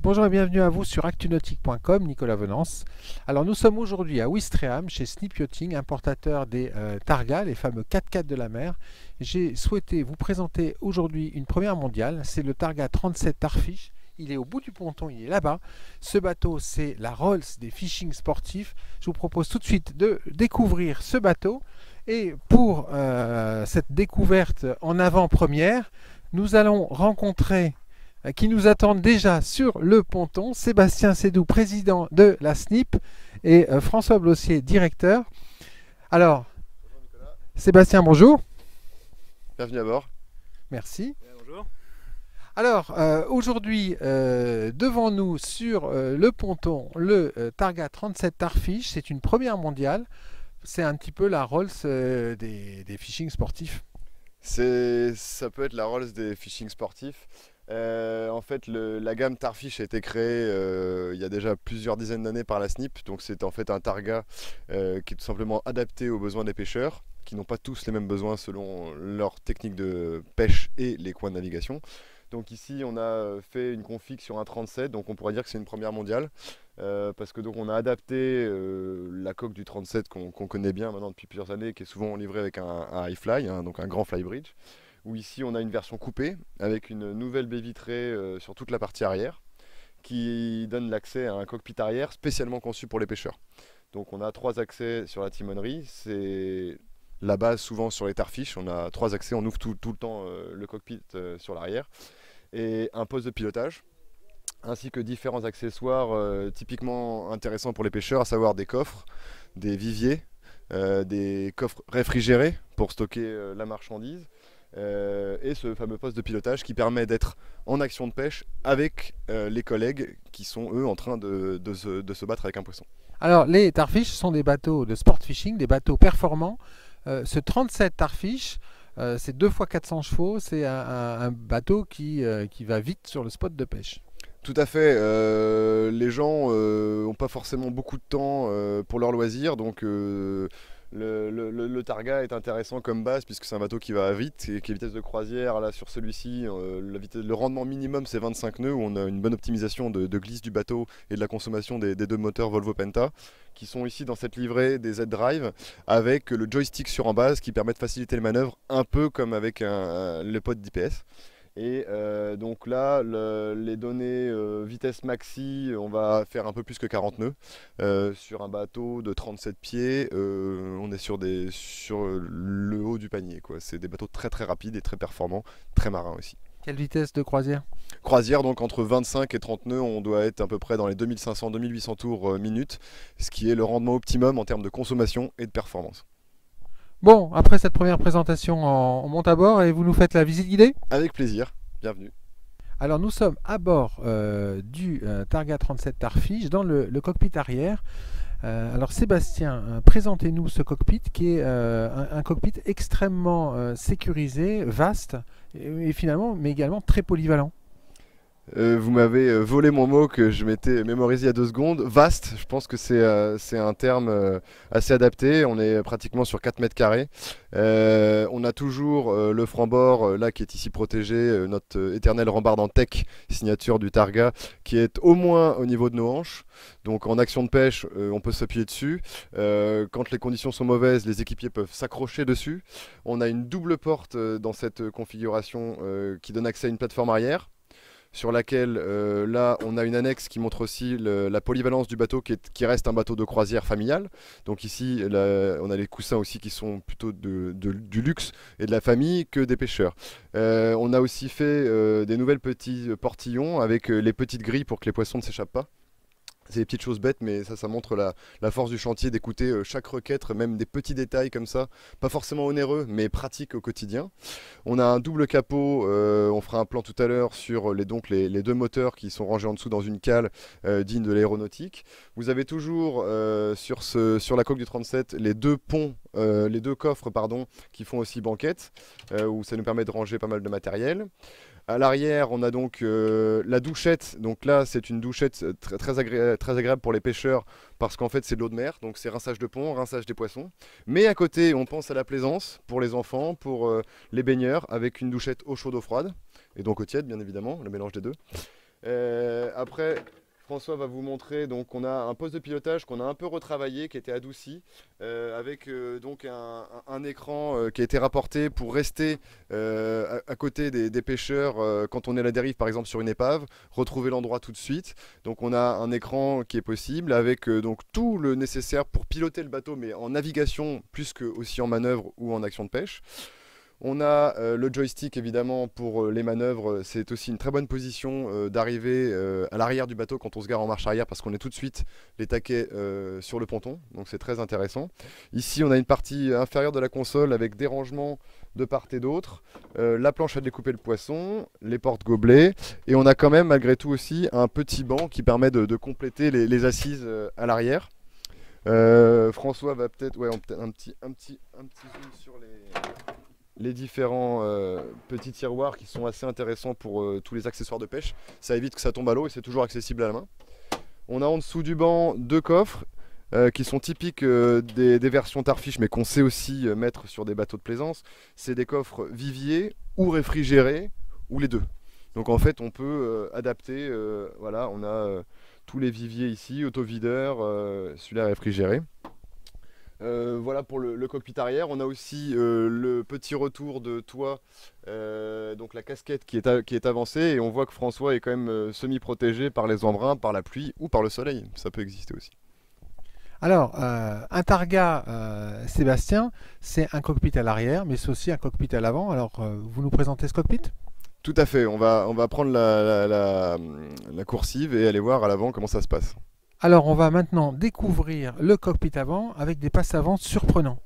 Bonjour et bienvenue à vous sur actunautique.com, Nicolas Venance. Alors nous sommes aujourd'hui à Ouistreham chez Snip Yachting, importateur des Targa, les fameux 4x4 de la mer. J'ai souhaité vous présenter aujourd'hui une première mondiale, c'est le Targa 37 Starfish. Il est au bout du ponton, il est là-bas. Ce bateau, c'est la Rolls des fishing sportifs. Je vous propose tout de suite de découvrir ce bateau. Et pour cette découverte en avant-première, nous allons rencontrer qui nous attendent déjà sur le ponton, Sébastien Sédou, président de la SNIP, et François Blossier, directeur. Alors, Bonjour Nicolas. Sébastien, bonjour. Bienvenue à bord. Merci. Bonjour. Alors, aujourd'hui, devant nous sur le ponton, le Targa 37 Starfish, c'est une première mondiale. C'est un petit peu la Rolls des fishing sportifs. Ça peut être la Rolls des fishing sportifs. En fait, la gamme Starfish a été créée il y a déjà plusieurs dizaines d'années par la SNIP. Donc c'est en fait un Targa qui est tout simplement adapté aux besoins des pêcheurs, qui n'ont pas tous les mêmes besoins selon leur technique de pêche et les coins de navigation. Donc ici on a fait une config sur un 37, donc on pourrait dire que c'est une première mondiale. Parce que donc on a adapté la coque du 37 qu'on connaît bien maintenant depuis plusieurs années, qui est souvent livrée avec un high fly, donc un grand flybridge. Où ici on a une version coupée avec une nouvelle baie vitrée sur toute la partie arrière qui donne l'accès à un cockpit arrière spécialement conçu pour les pêcheurs. Donc on a 3 accès sur la timonerie, c'est la base souvent sur les Starfish, on a 3 accès, on ouvre tout le temps le cockpit sur l'arrière, et un poste de pilotage, ainsi que différents accessoires typiquement intéressants pour les pêcheurs, à savoir des coffres, des viviers, des coffres réfrigérés pour stocker la marchandise, et ce fameux poste de pilotage qui permet d'être en action de pêche avec les collègues qui sont eux en train de se battre avec un poisson. Alors, les Starfish sont des bateaux de sport fishing, des bateaux performants. Ce 37 Starfish, c'est 2 fois 400 chevaux, c'est un bateau qui va vite sur le spot de pêche. Tout à fait, les gens n'ont pas forcément beaucoup de temps pour leur loisir, donc le Targa est intéressant comme base puisque c'est un bateau qui va vite et qui est vitesse de croisière. Là sur celui-ci, le rendement minimum c'est 25 nœuds, où on a une bonne optimisation de glisse du bateau et de la consommation des 2 moteurs Volvo Penta, qui sont ici dans cette livrée des Z-Drive avec le joystick sur en base qui permet de faciliter les manœuvres, un peu comme avec le pod d'IPS. Et donc là, les données vitesse maxi, on va faire un peu plus que 40 nœuds. Sur un bateau de 37 pieds, on est sur le haut du panier, quoi. C'est des bateaux très très rapides et très performants, très marins aussi. Quelle vitesse de croisière? Croisière, donc entre 25 et 30 nœuds, on doit être à peu près dans les 2500-2800 tours minute, ce qui est le rendement optimum en termes de consommation et de performance. Bon, après cette première présentation, on monte à bord et vous nous faites la visite guidée? Avec plaisir, bienvenue. Alors nous sommes à bord du Targa 37 Starfish dans le cockpit arrière. Alors Sébastien, présentez-nous ce cockpit qui est un cockpit extrêmement sécurisé, vaste et finalement, mais également très polyvalent. Vous m'avez volé mon mot que je m'étais mémorisé il y a 2 secondes. Vaste, je pense que c'est un terme assez adapté. On est pratiquement sur 4 mètres carrés. On a toujours le franc-bord là qui est ici protégé, notre éternel rambarde en tech, signature du Targa, qui est au moins au niveau de nos hanches. Donc en action de pêche, on peut s'appuyer dessus. Quand les conditions sont mauvaises, les équipiers peuvent s'accrocher dessus. On a une double porte dans cette configuration qui donne accès à une plateforme arrière, sur laquelle là on a une annexe qui montre aussi la polyvalence du bateau qui reste un bateau de croisière familial. Donc ici on a les coussins aussi qui sont plutôt du luxe et de la famille que des pêcheurs. On a aussi fait des nouvelles petits portillons avec les petites grilles pour que les poissons ne s'échappent pas. C'est des petites choses bêtes, mais ça montre la force du chantier d'écouter chaque requête, même des petits détails comme ça, pas forcément onéreux, mais pratiques au quotidien. On a un double capot, on fera un plan tout à l'heure sur les 2 moteurs qui sont rangés en dessous dans une cale digne de l'aéronautique. Vous avez toujours sur la coque du 37 les 2 ponts, les 2 coffres pardon, qui font aussi banquette, où ça nous permet de ranger pas mal de matériel. À l'arrière, on a donc la douchette. Donc là, c'est une douchette très agréable pour les pêcheurs parce qu'en fait, c'est de l'eau de mer. Donc c'est rinçage de pont, rinçage des poissons. Mais à côté, on pense à la plaisance pour les enfants, pour les baigneurs, avec une douchette eau chaude, eau froide. Et donc eau tiède, bien évidemment, le mélange des deux. Après, François va vous montrer, donc on a un poste de pilotage qu'on a un peu retravaillé, qui était adouci, avec donc un écran qui a été rapporté pour rester à côté des pêcheurs quand on est à la dérive par exemple sur une épave, retrouver l'endroit tout de suite. Donc on a un écran qui est possible avec donc tout le nécessaire pour piloter le bateau, mais en navigation plus que aussi en manœuvre ou en action de pêche. On a le joystick évidemment pour les manœuvres, c'est aussi une très bonne position d'arriver à l'arrière du bateau quand on se gare en marche arrière parce qu'on est tout de suite les taquets sur le ponton, donc c'est très intéressant. Ici on a une partie inférieure de la console avec des rangements de part et d'autre, la planche à découper le poisson, les portes-gobelets, et on a quand même malgré tout aussi un petit banc qui permet de compléter les assises à l'arrière. François va peut-être, ouais, un petit zoom sur les différents petits tiroirs qui sont assez intéressants pour tous les accessoires de pêche. Ça évite que ça tombe à l'eau et c'est toujours accessible à la main. On a en dessous du banc 2 coffres qui sont typiques des versions Starfish mais qu'on sait aussi mettre sur des bateaux de plaisance. C'est des coffres viviers ou réfrigérés ou les deux. Donc en fait on peut adapter, voilà, on a tous les viviers ici, autovideur, celui-là réfrigéré. Voilà pour le cockpit arrière. On a aussi le petit retour de toit, donc la casquette qui est avancée, et on voit que François est quand même semi-protégé par les embruns, par la pluie ou par le soleil. Ça peut exister aussi. Alors, un Targa, Sébastien, c'est un cockpit à l'arrière, mais c'est aussi un cockpit à l'avant. Alors, vous nous présentez ce cockpit? Tout à fait. On va prendre la coursive et aller voir à l'avant comment ça se passe. Alors, on va maintenant découvrir le cockpit avant avec des passes avant surprenants.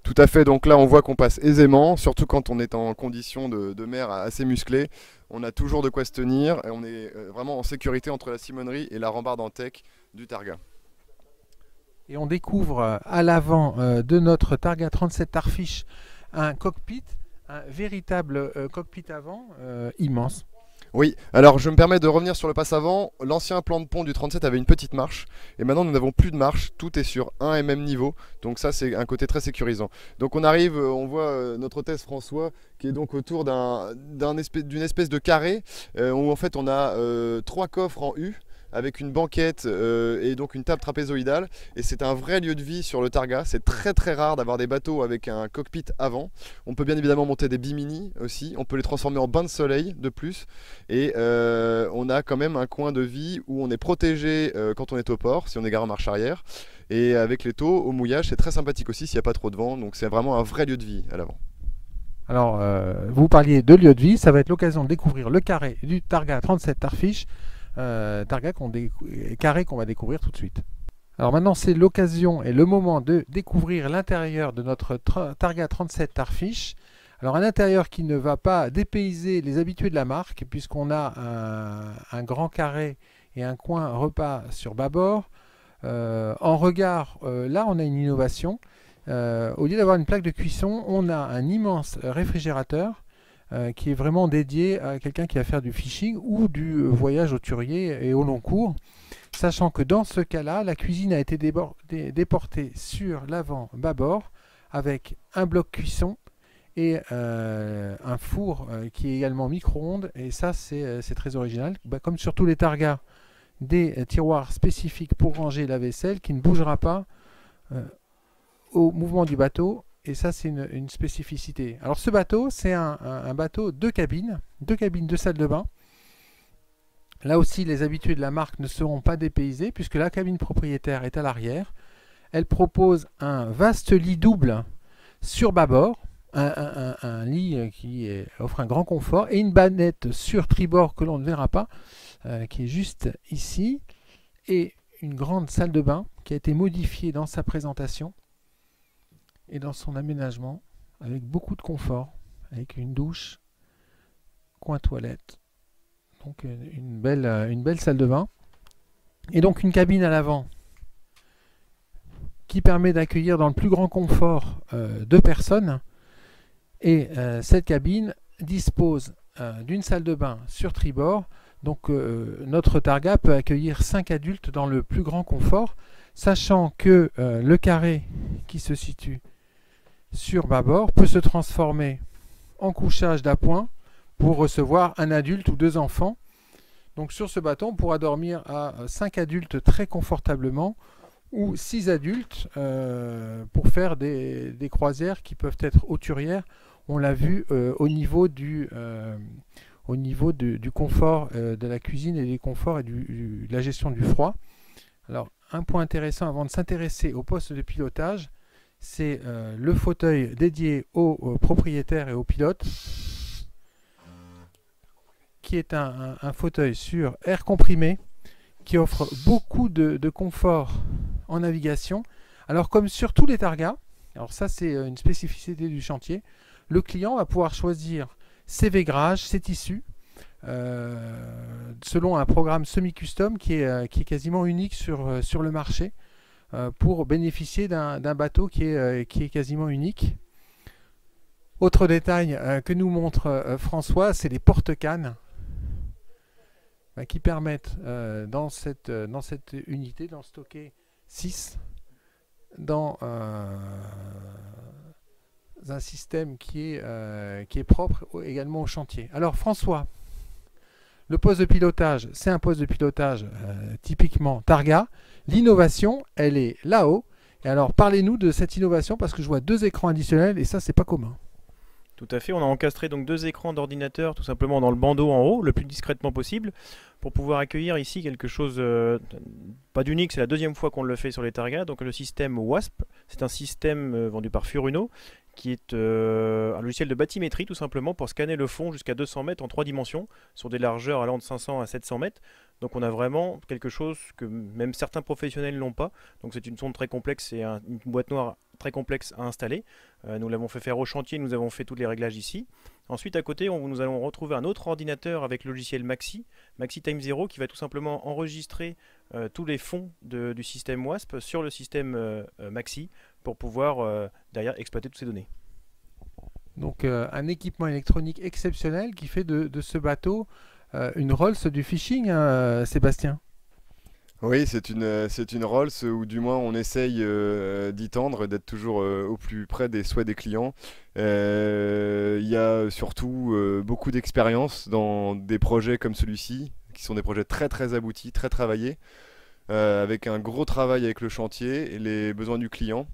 Tout à fait, donc là on voit qu'on passe aisément, surtout quand on est en condition de mer assez musclée. On a toujours de quoi se tenir et on est vraiment en sécurité entre la simonerie et la rambarde en tech du Targa. Et on découvre à l'avant de notre Targa 37 Starfish un cockpit, un véritable cockpit avant immense. Oui, alors je me permets de revenir sur le passe avant. L'ancien plan de pont du 37 avait une petite marche et maintenant nous n'avons plus de marche, tout est sur un et même niveau, donc ça c'est un côté très sécurisant. Donc on arrive, on voit notre hôtesse François qui est donc autour d'une espèce de carré où en fait on a 3 coffres en U avec une banquette et donc une table trapézoïdale, et c'est un vrai lieu de vie sur le Targa. C'est très très rare d'avoir des bateaux avec un cockpit avant. On peut bien évidemment monter des bimini aussi, on peut les transformer en bains de soleil de plus, et on a quand même un coin de vie où on est protégé quand on est au port, si on est garé en marche arrière, et avec les taux au mouillage c'est très sympathique aussi s'il n'y a pas trop de vent, donc c'est vraiment un vrai lieu de vie à l'avant. Alors, vous parliez de lieu de vie, ça va être l'occasion de découvrir le carré du Targa 37 Starfish, carré qu'on va découvrir tout de suite. Alors maintenant c'est l'occasion et le moment de découvrir l'intérieur de notre Targa 37 Starfish. Alors un intérieur qui ne va pas dépayser les habitués de la marque puisqu'on a un grand carré et un coin repas sur bâbord. En regard, là on a une innovation. Au lieu d'avoir une plaque de cuisson, on a un immense réfrigérateur qui est vraiment dédié à quelqu'un qui va faire du fishing ou du voyage au turier et au long cours, sachant que dans ce cas-là, la cuisine a été déportée sur l'avant bâbord avec un bloc cuisson et un four qui est également micro-ondes, et ça c'est très original. Comme sur tous les Targas, des tiroirs spécifiques pour ranger la vaisselle qui ne bougera pas au mouvement du bateau. Et ça, c'est une spécificité. Alors, ce bateau, c'est un bateau de cabines, de salle de bain. Là aussi, les habitués de la marque ne seront pas dépaysés, puisque la cabine propriétaire est à l'arrière. Elle propose un vaste lit double sur bâbord, un lit qui offre un grand confort, et une bannette sur tribord que l'on ne verra pas, qui est juste ici, et une grande salle de bain qui a été modifiée dans sa présentation et dans son aménagement, avec beaucoup de confort, avec une douche, coin toilette, donc une belle salle de bain, et donc une cabine à l'avant qui permet d'accueillir dans le plus grand confort 2 personnes, et cette cabine dispose d'une salle de bain sur tribord, donc notre Targa peut accueillir 5 adultes dans le plus grand confort, sachant que le carré qui se situe sur bâbord peut se transformer en couchage d'appoint pour recevoir un adulte ou 2 enfants, Donc sur ce bateau, on pourra dormir à 5 adultes très confortablement ou 6 adultes pour faire des croisières qui peuvent être hauturières. On l'a vu au niveau du confort de la cuisine et des conforts et de la gestion du froid. Alors, un point intéressant avant de s'intéresser au poste de pilotage, c'est le fauteuil dédié aux propriétaires et aux pilotes, qui est un fauteuil sur air comprimé, qui offre beaucoup de confort en navigation. Alors, comme sur tous les targas, alors ça c'est une spécificité du chantier, le client va pouvoir choisir ses vaigrages, ses tissus, selon un programme semi-custom qui est quasiment unique sur le marché, pour bénéficier d'un bateau qui est quasiment unique. Autre détail que nous montre François, c'est les porte-cannes qui permettent dans cette unité d'en stocker 6 dans un système qui est propre également au chantier. Alors François, le poste de pilotage, c'est un poste de pilotage typiquement Targa. L'innovation, elle est là-haut. Et alors parlez-nous de cette innovation parce que je vois 2 écrans additionnels et ça c'est pas commun. Tout à fait, on a encastré donc 2 écrans d'ordinateur tout simplement dans le bandeau en haut, le plus discrètement possible, pour pouvoir accueillir ici quelque chose pas d'unique. C'est la 2e fois qu'on le fait sur les Targas. Donc le système WASP, c'est un système vendu par Furuno, qui est un logiciel de bathymétrie tout simplement pour scanner le fond jusqu'à 200 mètres en 3 dimensions sur des largeurs allant de 500 à 700 mètres. Donc on a vraiment quelque chose que même certains professionnels n'ont pas. Donc c'est une sonde très complexe et une boîte noire très complexe à installer. Nous l'avons fait faire au chantier, nous avons fait tous les réglages ici. Ensuite à côté, nous allons retrouver un autre ordinateur avec le logiciel Maxi Time Zero, qui va tout simplement enregistrer tous les fonds du système WASP sur le système Maxi pour pouvoir derrière exploiter toutes ces données. Donc un équipement électronique exceptionnel qui fait de ce bateau une Rolls du phishing, Sébastien. Oui, c'est une Rolls où du moins on essaye d'y tendre, d'être toujours au plus près des souhaits des clients. Il y a surtout beaucoup d'expérience dans des projets comme celui-ci, qui sont des projets très très aboutis, très travaillés, avec un gros travail avec le chantier et les besoins du client,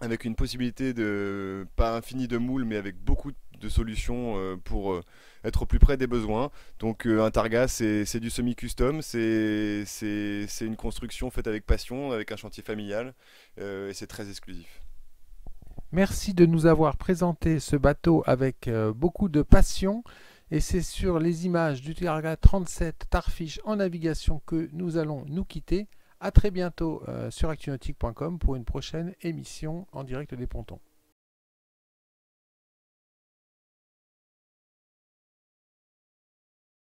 avec une possibilité de, pas infini de moules, mais avec beaucoup de solutions pour être au plus près des besoins. Donc un Targa, c'est du semi-custom, c'est une construction faite avec passion, avec un chantier familial, et c'est très exclusif. Merci de nous avoir présenté ce bateau avec beaucoup de passion. Et c'est sur les images du Targa 37 Tarfish en navigation que nous allons nous quitter. À très bientôt sur actunautique.com pour une prochaine émission en direct des pontons.